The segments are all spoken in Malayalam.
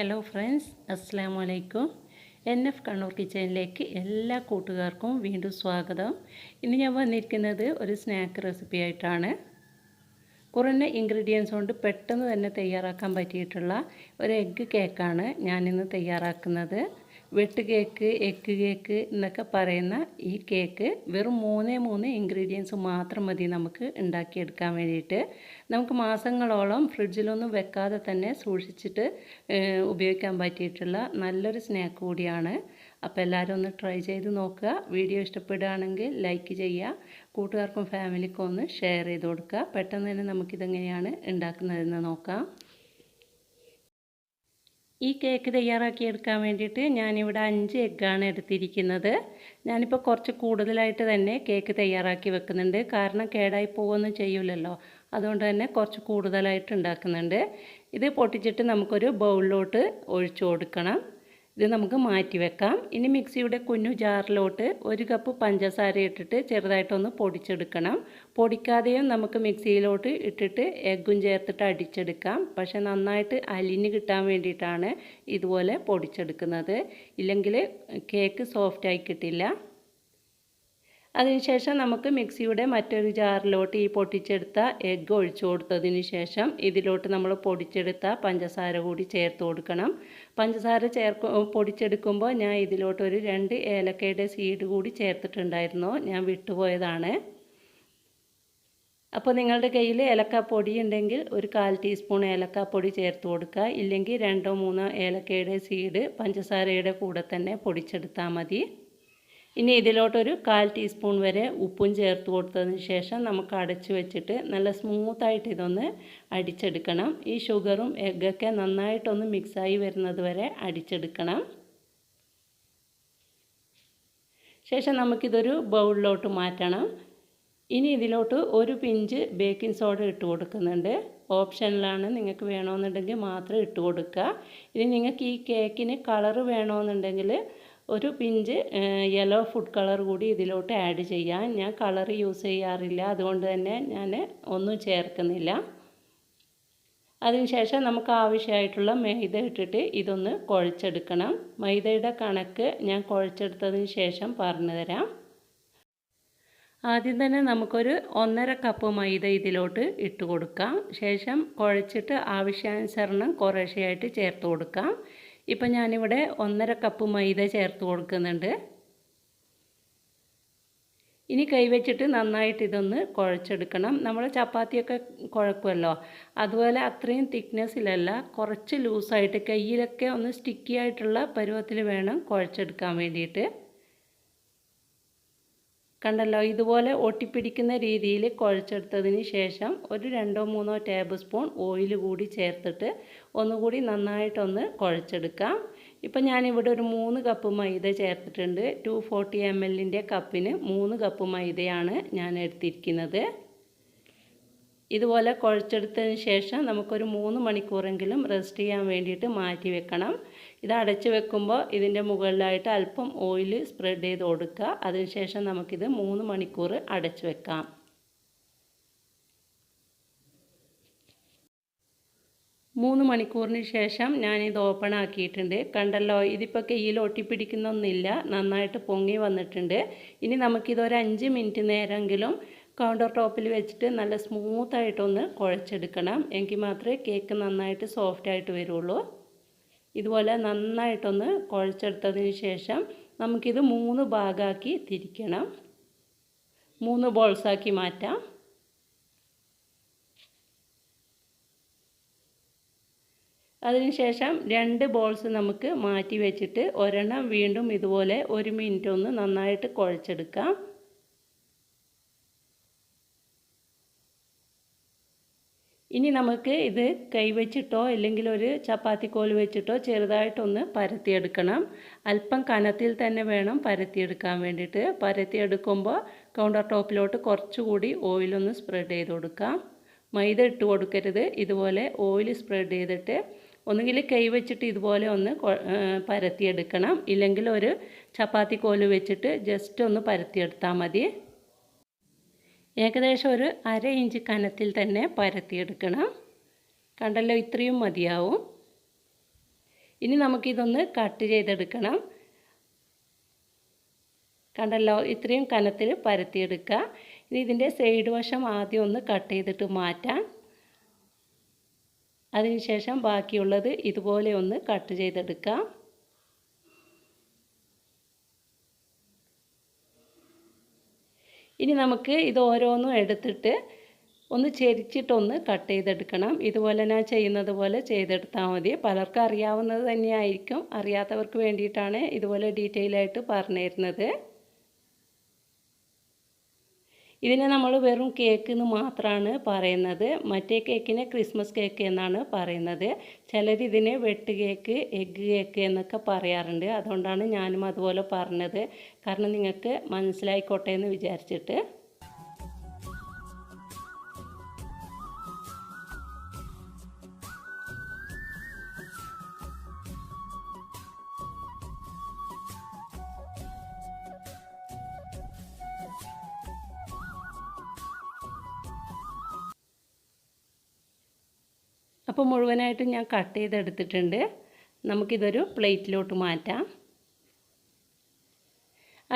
ഹലോ ഫ്രണ്ട്സ്, അസ്സലാമു അലൈക്കും. NF കണ്ണൂർ കിച്ചണിലേക്ക് എല്ലാ കൂട്ടുകാർക്കും വീണ്ടും സ്വാഗതം. ഇന്ന് ഞാൻ വന്നിരിക്കുന്നത് ഒരു സ്നാക്ക് റെസിപ്പി ആയിട്ടാണ്. കുറഞ്ഞ ഇൻഗ്രീഡിയൻസ് കൊണ്ട് പെട്ടെന്ന് തന്നെ തയ്യാറാക്കാൻ പറ്റിയിട്ടുള്ള ഒരു എഗ്ഗ് കേക്കാണ് ഞാനിന്ന് തയ്യാറാക്കുന്നത്. വെട്ട് കേക്ക്, എഗ്ഗ് കേക്ക് എന്നൊക്കെ പറയുന്ന ഈ കേക്ക് വെറും മൂന്ന് ഇൻഗ്രീഡിയൻസ് മാത്രം മതി നമുക്ക് ഉണ്ടാക്കിയെടുക്കാൻ വേണ്ടിയിട്ട്. നമുക്ക് മാസങ്ങളോളം ഫ്രിഡ്ജിലൊന്നും വെക്കാതെ തന്നെ സൂക്ഷിച്ചിട്ട് ഉപയോഗിക്കാൻ പറ്റിയിട്ടുള്ള നല്ലൊരു സ്നാക്ക് കൂടിയാണ്. അപ്പോൾ എല്ലാവരും ഒന്ന് ട്രൈ ചെയ്ത് നോക്കുക. വീഡിയോ ഇഷ്ടപ്പെടുകയാണെങ്കിൽ ലൈക്ക് ചെയ്യുക, കൂട്ടുകാർക്കും ഫാമിലിക്കും ഒന്ന് ഷെയർ ചെയ്ത് കൊടുക്കുക. പെട്ടെന്ന് തന്നെ നമുക്കിതെങ്ങനെയാണ് ഉണ്ടാക്കുന്നതെന്ന് നോക്കാം. ഈ കേക്ക് തയ്യാറാക്കിയെടുക്കാൻ വേണ്ടിയിട്ട് ഞാനിവിടെ 5 എഗ്ഗാണ് എടുത്തിരിക്കുന്നത്. ഞാനിപ്പോൾ കുറച്ച് കൂടുതലായിട്ട് തന്നെ കേക്ക് തയ്യാറാക്കി വെക്കുന്നുണ്ട്. കാരണം കേടായി പോകുകയൊന്നും ചെയ്യില്ലല്ലോ, അതുകൊണ്ട് തന്നെ കുറച്ച് കൂടുതലായിട്ട് ഉണ്ടാക്കുന്നുണ്ട്. ഇത് പൊട്ടിച്ചിട്ട് നമുക്കൊരു ബൗളിലോട്ട് ഒഴിച്ചു കൊടുക്കണം. ഇത് നമുക്ക് മാറ്റി വെക്കാം. ഇനി മിക്സിയുടെ കുഞ്ഞു ജാറിലോട്ട് 1 കപ്പ് പഞ്ചസാര ഇട്ടിട്ട് ചെറുതായിട്ടൊന്ന് പൊടിച്ചെടുക്കണം. പൊടിക്കാതെയും നമുക്ക് മിക്സിയിലോട്ട് ഇട്ടിട്ട് എഗ്ഗും ചേർത്തിട്ട് അടിച്ചെടുക്കാം. പക്ഷേ നന്നായിട്ട് അലിഞ്ഞ് കിട്ടാൻ വേണ്ടിയിട്ടാണ് ഇതുപോലെ പൊടിച്ചെടുക്കുന്നത്. ഇല്ലെങ്കിൽ കേക്ക് സോഫ്റ്റായി കിട്ടില്ല. അതിനുശേഷം നമുക്ക് മിക്സിയുടെ മറ്റൊരു ജാറിലോട്ട് ഈ പൊട്ടിച്ചെടുത്ത എഗ്ഗ് ഒഴിച്ചു കൊടുത്തതിന് ശേഷം ഇതിലോട്ട് നമ്മൾ പൊടിച്ചെടുത്ത പഞ്ചസാര കൂടി ചേർത്ത് കൊടുക്കണം. പഞ്ചസാര പൊടിച്ചെടുക്കുമ്പോൾ ഞാൻ ഇതിലോട്ട് ഒരു 2 ഏലക്കയുടെ സീഡ് കൂടി ചേർത്തിട്ടുണ്ടായിരുന്നു. ഞാൻ വിട്ടുപോയതാണ്. അപ്പോൾ നിങ്ങളുടെ കയ്യിൽ ഏലക്കാപ്പൊടി ഉണ്ടെങ്കിൽ ഒരു 1/4 ടീസ്പൂൺ ഏലക്കാപ്പൊടി ചേർത്ത് കൊടുക്കുക. ഇല്ലെങ്കിൽ 2-3 ഏലക്കയുടെ സീഡ് പഞ്ചസാരയുടെ കൂടെ തന്നെ പൊടിച്ചെടുത്താൽ മതി. ഇനി ഇതിലോട്ടൊരു 1/4 ടീസ്പൂൺ വരെ ഉപ്പും ചേർത്ത് കൊടുത്തതിന് ശേഷം നമുക്ക് അടച്ചു വെച്ചിട്ട് നല്ല സ്മൂത്തായിട്ട് ഇതൊന്ന് അടിച്ചെടുക്കണം. ഈ ഷുഗറും എഗ്ഗൊക്കെ നന്നായിട്ടൊന്ന് മിക്സായി വരുന്നത് വരെ അടിച്ചെടുക്കണം. ശേഷം നമുക്കിതൊരു ബൗളിലോട്ട് മാറ്റണം. ഇനി ഇതിലോട്ട് ഒരു പിഞ്ച് ബേക്കിംഗ് സോഡ ഇട്ട് കൊടുക്കുന്നുണ്ട്. ഓപ്ഷനിലാണ്, നിങ്ങൾക്ക് വേണമെന്നുണ്ടെങ്കിൽ മാത്രം ഇട്ട് കൊടുക്കുക. ഇനി നിങ്ങൾക്ക് ഈ കേക്കിന് കളറ് വേണമെന്നുണ്ടെങ്കിൽ ഒരു പിഞ്ച് യെല്ലോ ഫുഡ് കളർ കൂടി ഇതിലോട്ട് ആഡ് ചെയ്യാം. ഞാൻ കളർ യൂസ് ചെയ്യാറില്ല, അതുകൊണ്ട് തന്നെ ഞാൻ ഒന്നും ചേർക്കുന്നില്ല. അതിനുശേഷം നമുക്ക് ആവശ്യമായിട്ടുള്ള മൈദ ഇട്ടിട്ട് ഇതൊന്ന് കുഴച്ചെടുക്കണം. മൈദയുടെ കണക്ക് ഞാൻ കുഴച്ചെടുത്തതിന് ശേഷം പറഞ്ഞു തരാം. ആദ്യം തന്നെ നമുക്കൊരു 1.5 കപ്പ് മൈദ ഇതിലോട്ട് ഇട്ട് കൊടുക്കാം. ശേഷം കുഴച്ചിട്ട് ആവശ്യാനുസരണം കുറേശ്ശെയായിട്ട് ചേർത്ത് കൊടുക്കാം. ഇപ്പം ഞാനിവിടെ 1.5 കപ്പ് മൈദ ചേർത്ത് കൊടുക്കുന്നുണ്ട്. ഇനി കൈവച്ചിട്ട് നന്നായിട്ട് ഇതൊന്ന് കുഴച്ചെടുക്കണം. നമ്മൾ ചപ്പാത്തിയൊക്കെ കുഴക്കുമല്ലോ, അതുപോലെ അത്രയും തിക്നെസ്സിലല്ല, കുറച്ച് ലൂസായിട്ട് കയ്യിലൊക്കെ ഒന്ന് സ്റ്റിക്കി ആയിട്ടുള്ള പരുവത്തിൽ വേണം കുഴച്ചെടുക്കാൻ വേണ്ടിയിട്ട്. കണ്ടല്ലോ, ഇതുപോലെ ഒട്ടിപ്പിടിക്കുന്ന രീതിയിൽ കുഴച്ചെടുത്തതിന് ശേഷം ഒരു 2-3 ടേബിൾ സ്പൂൺ ഓയിൽ കൂടി ചേർത്തിട്ട് ഒന്നുകൂടി നന്നായിട്ടൊന്ന് കുഴച്ചെടുക്കാം. ഇപ്പം ഞാനിവിടെ ഒരു 3 കപ്പ് മൈദ ചേർത്തിട്ടുണ്ട്. 240 ml കപ്പിന് 3 കപ്പ് മൈദയാണ് ഞാൻ എടുത്തിരിക്കുന്നത്. ഇതുപോലെ കുഴച്ചെടുത്തതിന് ശേഷം നമുക്കൊരു 3 മണിക്കൂറെങ്കിലും റെസ്റ്റ് ചെയ്യാൻ വേണ്ടിയിട്ട് മാറ്റി വെക്കണം. ഇത് അടച്ച് വെക്കുമ്പോൾ ഇതിൻ്റെ മുകളിലായിട്ട് അല്പം ഓയിൽ സ്പ്രെഡ് ചെയ്ത് കൊടുക്കുക. അതിനുശേഷം നമുക്കിത് 3 മണിക്കൂർ അടച്ച് വെക്കാം. മൂന്ന് മണിക്കൂറിന് ശേഷം ഞാനിത് ഓപ്പൺ ആക്കിയിട്ടുണ്ട്. കണ്ടല്ലോ, ഇതിപ്പോൾ കയ്യിൽ ഒട്ടിപ്പിടിക്കുന്നൊന്നുമില്ല, നന്നായിട്ട് പൊങ്ങി വന്നിട്ടുണ്ട്. ഇനി നമുക്കിതൊരു 5 മിനിറ്റ് നേരമെങ്കിലും കൗണ്ടർ ടോപ്പിൽ വെച്ചിട്ട് നല്ല സ്മൂത്തായിട്ടൊന്ന് കുഴച്ചെടുക്കണം. എങ്കിൽ മാത്രമേ കേക്ക് നന്നായിട്ട് സോഫ്റ്റായിട്ട് വരുള്ളൂ. ഇതുപോലെ നന്നായിട്ടൊന്ന് കുഴച്ചെടുത്തതിന് ശേഷം നമുക്കിത് 3 ഭാഗമാക്കി തിരിക്കണം. 3 ബോൾസാക്കി മാറ്റാം. അതിനുശേഷം 2 ബോൾസ് നമുക്ക് മാറ്റി വെച്ചിട്ട് ഒരെണ്ണം വീണ്ടും ഇതുപോലെ 1 മിനിറ്റ് ഒന്ന് നന്നായിട്ട് കുഴച്ചെടുക്കാം. ഇനി നമുക്ക് ഇത് കൈവച്ചിട്ടോ അല്ലെങ്കിൽ ഒരു ചപ്പാത്തിക്കോൽ വെച്ചിട്ടോ ചെറുതായിട്ടൊന്ന് പരത്തിയെടുക്കണം. അല്പം കനത്തിൽ തന്നെ വേണം പരത്തിയെടുക്കാൻ വേണ്ടിയിട്ട്. പരത്തിയെടുക്കുമ്പോൾ കൗണ്ടർ ടോപ്പിലോട്ട് കുറച്ചുകൂടി ഓയിലൊന്ന് സ്പ്രെഡ് ചെയ്ത് കൊടുക്കാം. മൈദ ഇട്ട് കൊടുക്കരുത്. ഇതുപോലെ ഓയിൽ സ്പ്രെഡ് ചെയ്തിട്ട് ഒന്നുകിൽ കൈ വെച്ചിട്ട് ഇതുപോലെ ഒന്ന് പരത്തിയെടുക്കണം. ഇല്ലെങ്കിൽ ഒരു ചപ്പാത്തിക്കോൽ വെച്ചിട്ട് ജസ്റ്റ് ഒന്ന് പരത്തിയെടുത്താൽ മതി. ഏകദേശം ഒരു 1/2 ഇഞ്ച് കനത്തിൽ തന്നെ പരത്തിയെടുക്കണം. കണ്ടല്ലോ, ഇത്രയും മതിയാവും. ഇനി നമുക്കിതൊന്ന് കട്ട് ചെയ്തെടുക്കണം. കണ്ടല്ലോ, ഇത്രയും കനത്തിൽ പരത്തിയെടുക്കുക. ഇനി ഇതിൻ്റെ സൈഡ് വശം ആദ്യം ഒന്ന് കട്ട് ചെയ്തിട്ട് മാറ്റാം. അതിനുശേഷം ബാക്കിയുള്ളത് ഇതുപോലെ ഒന്ന് കട്ട് ചെയ്തെടുക്കാം. ഇനി നമുക്ക് ഇത് ഓരോന്നും എടുത്തിട്ട് ഒന്ന് ചെരിച്ചിട്ടൊന്ന് കട്ട് ചെയ്തെടുക്കണം. ഇതുപോലെ ഞാൻ ചെയ്യുന്നത് പോലെ ചെയ്തെടുത്താൽ മതി. പലർക്കും അറിയാവുന്നത് തന്നെയായിരിക്കും. അറിയാത്തവർക്ക് വേണ്ടിയിട്ടാണ് ഇതുപോലെ ഡീറ്റെയിൽ ആയിട്ട് പറഞ്ഞു തരുന്നത്. ഇതിനെ നമ്മൾ വെറും കേക്ക് എന്ന് മാത്രമാണ് പറയുന്നത്. മറ്റേ കേക്കിനെ ക്രിസ്മസ് കേക്ക് എന്നാണ് പറയുന്നത്. ചിലർ ഇതിനെ വെട്ട് കേക്ക്, എഗ്ഗ് കേക്ക് എന്നൊക്കെ പറയാറുണ്ട്. അതുകൊണ്ടാണ് ഞാനും അതുപോലെ പറഞ്ഞത്. കാരണം നിങ്ങൾക്ക് മനസ്സിലായിക്കോട്ടെ എന്ന് വിചാരിച്ചിട്ട്. അപ്പോൾ മുഴുവനായിട്ടും ഞാൻ കട്ട് ചെയ്തെടുത്തിട്ടുണ്ട്. നമുക്കിതൊരു പ്ലേറ്റിലോട്ട് മാറ്റാം.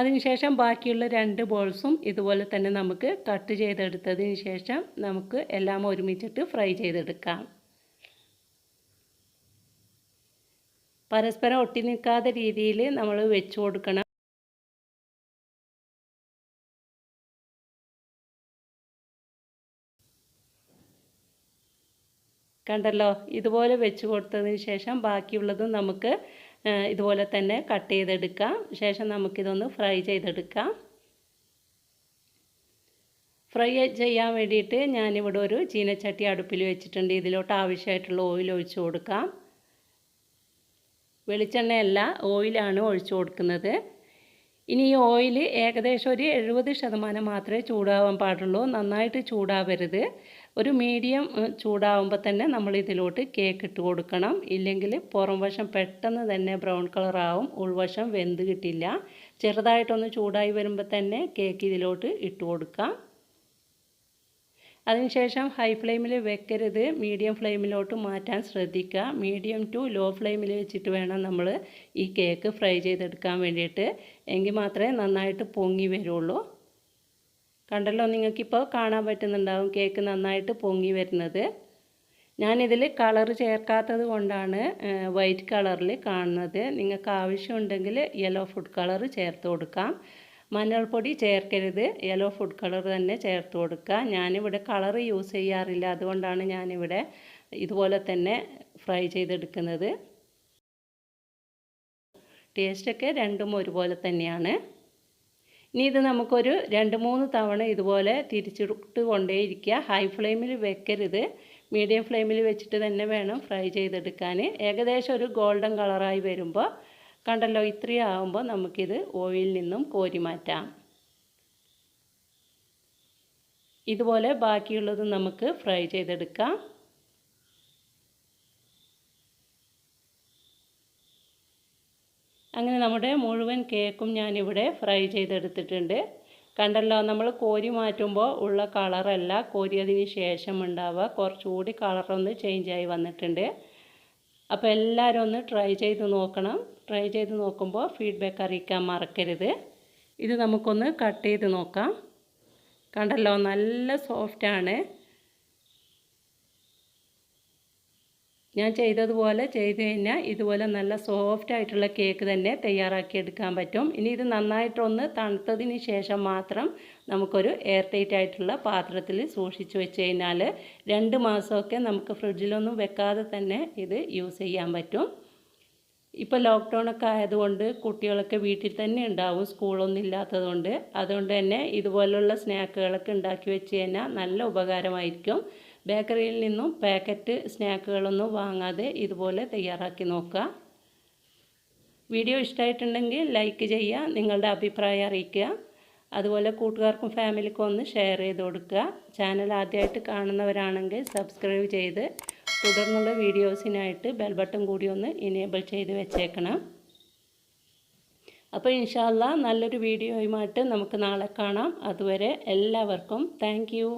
അതിനുശേഷം ബാക്കിയുള്ള 2 ബോൾസും ഇതുപോലെ തന്നെ നമുക്ക് കട്ട് ചെയ്തെടുത്തതിന് ശേഷം നമുക്ക് എല്ലാം ഒരുമിച്ചിട്ട് ഫ്രൈ ചെയ്തെടുക്കാം. പരസ്പരം ഒട്ടി നിൽക്കാത്ത രീതിയിൽ നമ്മൾ വെച്ച് കൊടുക്കണം. കണ്ടല്ലോ, ഇതുപോലെ വെച്ച് കൊടുത്തതിന് ശേഷം ബാക്കിയുള്ളതും നമുക്ക് ഇതുപോലെ തന്നെ കട്ട് ചെയ്തെടുക്കാം. ശേഷം നമുക്കിതൊന്ന് ഫ്രൈ ചെയ്തെടുക്കാം. ഫ്രൈ ചെയ്യാൻ വേണ്ടിയിട്ട് ഞാനിവിടെ ഒരു ചീനച്ചട്ടി അടുപ്പിൽ വെച്ചിട്ടുണ്ട്. ഇതിലോട്ട് ആവശ്യമായിട്ടുള്ള ഓയിൽ ഒഴിച്ചു കൊടുക്കാം. വെളിച്ചെണ്ണയല്ല, ഓയിലാണ് ഒഴിച്ചു കൊടുക്കുന്നത്. ഇനി ഈ ഓയിൽ ഏകദേശം ഒരു 70% മാത്രമേ ചൂടാവാൻ പാടുള്ളൂ. നന്നായിട്ട് ചൂടാവരുത്. ഒരു മീഡിയം ചൂടാവുമ്പോൾ തന്നെ നമ്മൾ ഇതിലോട്ട് കേക്ക് ഇട്ട് കൊടുക്കണം. ഇല്ലെങ്കിൽ പുറം വശം പെട്ടെന്ന് തന്നെ ബ്രൗൺ കളറാവും, ഉൾവശം വെന്ത് കിട്ടില്ല. ചെറുതായിട്ടൊന്ന് ചൂടായി വരുമ്പോൾ തന്നെ കേക്ക് ഇതിലോട്ട് ഇട്ട് കൊടുക്കാം. അതിനുശേഷം ഹൈ ഫ്ലെയിമിൽ വെക്കരുത്, മീഡിയം ഫ്ലെയിമിലോട്ട് മാറ്റാൻ ശ്രദ്ധിക്കുക. മീഡിയം ടു ലോ ഫ്ലെയിമിൽ വെച്ചിട്ട് വേണം നമ്മൾ ഈ കേക്ക് ഫ്രൈ ചെയ്തെടുക്കാൻ വേണ്ടിയിട്ട്. എങ്കിൽ മാത്രമേ നന്നായിട്ട് പൊങ്ങി വരുള്ളൂ. കണ്ടല്ലോ, നിങ്ങൾക്കിപ്പോൾ കാണാൻ പറ്റുന്നുണ്ടാവും കേക്ക് നന്നായിട്ട് പൊങ്ങി വരുന്നത്. ഞാനിതിൽ കളർ ചേർക്കാത്തത് കൊണ്ടാണ് വൈറ്റ് കളറിൽ കാണുന്നത്. നിങ്ങൾക്ക് ആവശ്യമുണ്ടെങ്കിൽ യെല്ലോ ഫുഡ് കളർ ചേർത്ത് കൊടുക്കാം. മഞ്ഞൾപ്പൊടി ചേർക്കരുത്, യെല്ലോ ഫുഡ് കളർ തന്നെ ചേർത്ത് കൊടുക്കുക. ഞാനിവിടെ കളർ യൂസ് ചെയ്യാറില്ല, അതുകൊണ്ടാണ് ഞാനിവിടെ ഇതുപോലെ തന്നെ ഫ്രൈ ചെയ്തെടുക്കുന്നത്. ടേസ്റ്റൊക്കെ രണ്ടും ഒരുപോലെ തന്നെയാണ്. ഇനി ഇത് നമുക്കൊരു 2-3 തവണ ഇതുപോലെ തിരിച്ചിട്ട് കൊണ്ടേയിരിക്കുക. ഹൈ ഫ്ലെയിമിൽ വെക്കരുത്, മീഡിയം ഫ്ലെയിമിൽ വെച്ചിട്ട് തന്നെ വേണം ഫ്രൈ ചെയ്തെടുക്കാൻ. ഏകദേശം ഒരു ഗോൾഡൻ കളറായി വരുമ്പോൾ, കണ്ടല്ലോ, ഇത്രയും ആകുമ്പോൾ നമുക്കിത് ഓയിലിൽ നിന്നും കോരി മാറ്റാം. ഇതുപോലെ ബാക്കിയുള്ളത് നമുക്ക് ഫ്രൈ ചെയ്തെടുക്കാം. അങ്ങനെ നമ്മുടെ മുഴുവൻ കേക്കും ഞാനിവിടെ ഫ്രൈ ചെയ്തെടുത്തിട്ടുണ്ട്. കണ്ടല്ലോ, നമ്മൾ കോരി മാറ്റുമ്പോൾ ഉള്ള കളറല്ല കോരിയതിന് ശേഷം ഉണ്ടാവുക. കുറച്ചുകൂടി കളറൊന്ന് ചേഞ്ചായി വന്നിട്ടുണ്ട്. അപ്പോൾ എല്ലാവരും ഒന്ന് ട്രൈ ചെയ്ത് നോക്കണം. ട്രൈ ചെയ്ത് നോക്കുമ്പോൾ ഫീഡ്ബാക്ക് അറിയിക്കാൻ മറക്കരുത്. ഇത് നമുക്കൊന്ന് കട്ട് ചെയ്ത് നോക്കാം. കണ്ടല്ലോ, നല്ല സോഫ്റ്റാണ്. ഞാൻ ചെയ്തതുപോലെ ചെയ്ത് കഴിഞ്ഞാൽ ഇതുപോലെ നല്ല സോഫ്റ്റ് ആയിട്ടുള്ള കേക്ക് തന്നെ തയ്യാറാക്കിയെടുക്കാൻ പറ്റും. ഇനി ഇത് നന്നായിട്ടൊന്ന് തണുത്തതിന് ശേഷം മാത്രം നമുക്കൊരു എയർ ടൈറ്റ് ആയിട്ടുള്ള പാത്രത്തിൽ സൂക്ഷിച്ച് വെച്ച് കഴിഞ്ഞാൽ 2 മാസമൊക്കെ നമുക്ക് ഫ്രിഡ്ജിലൊന്നും വെക്കാതെ തന്നെ ഇത് യൂസ് ചെയ്യാൻ പറ്റും. ഇപ്പോൾ ലോക്ക്ഡൗണൊക്കെ ആയതുകൊണ്ട് കുട്ടികളൊക്കെ വീട്ടിൽ തന്നെ ഉണ്ടാവും, സ്കൂളൊന്നും ഇല്ലാത്തതുകൊണ്ട്. അതുകൊണ്ട് തന്നെ ഇതുപോലുള്ള സ്നാക്കുകളൊക്കെ ഉണ്ടാക്കി വെച്ച് കഴിഞ്ഞാൽ നല്ല ഉപകാരമായിരിക്കും. ബേക്കറിയിൽ നിന്നും പാക്കറ്റ് സ്നാക്കുകളൊന്നും വാങ്ങാതെ ഇതുപോലെ തയ്യാറാക്കി നോക്കുക. വീഡിയോ ഇഷ്ടമായിട്ടുണ്ടെങ്കിൽ ലൈക്ക് ചെയ്യുക, നിങ്ങളുടെ അഭിപ്രായം അറിയിക്കുക. അതുപോലെ കൂട്ടുകാർക്കും ഫാമിലിക്കും ഒന്ന് ഷെയർ ചെയ്ത് കൊടുക്കുക. ചാനൽ ആദ്യമായിട്ട് കാണുന്നവരാണെങ്കിൽ സബ്സ്ക്രൈബ് ചെയ്ത് തുടർന്നുള്ള വീഡിയോസിനായിട്ട് ബെൽ ബട്ടൺ കൂടി ഒന്ന് ഇനേബിൾ ചെയ്ത് വെച്ചേക്കണം. അപ്പോൾ ഇൻഷാ അല്ലാഹ് നല്ലൊരു വീഡിയോയുമായിട്ട് നമുക്ക് നാളെ കാണാം. അതുവരെ എല്ലാവർക്കും താങ്ക് യു.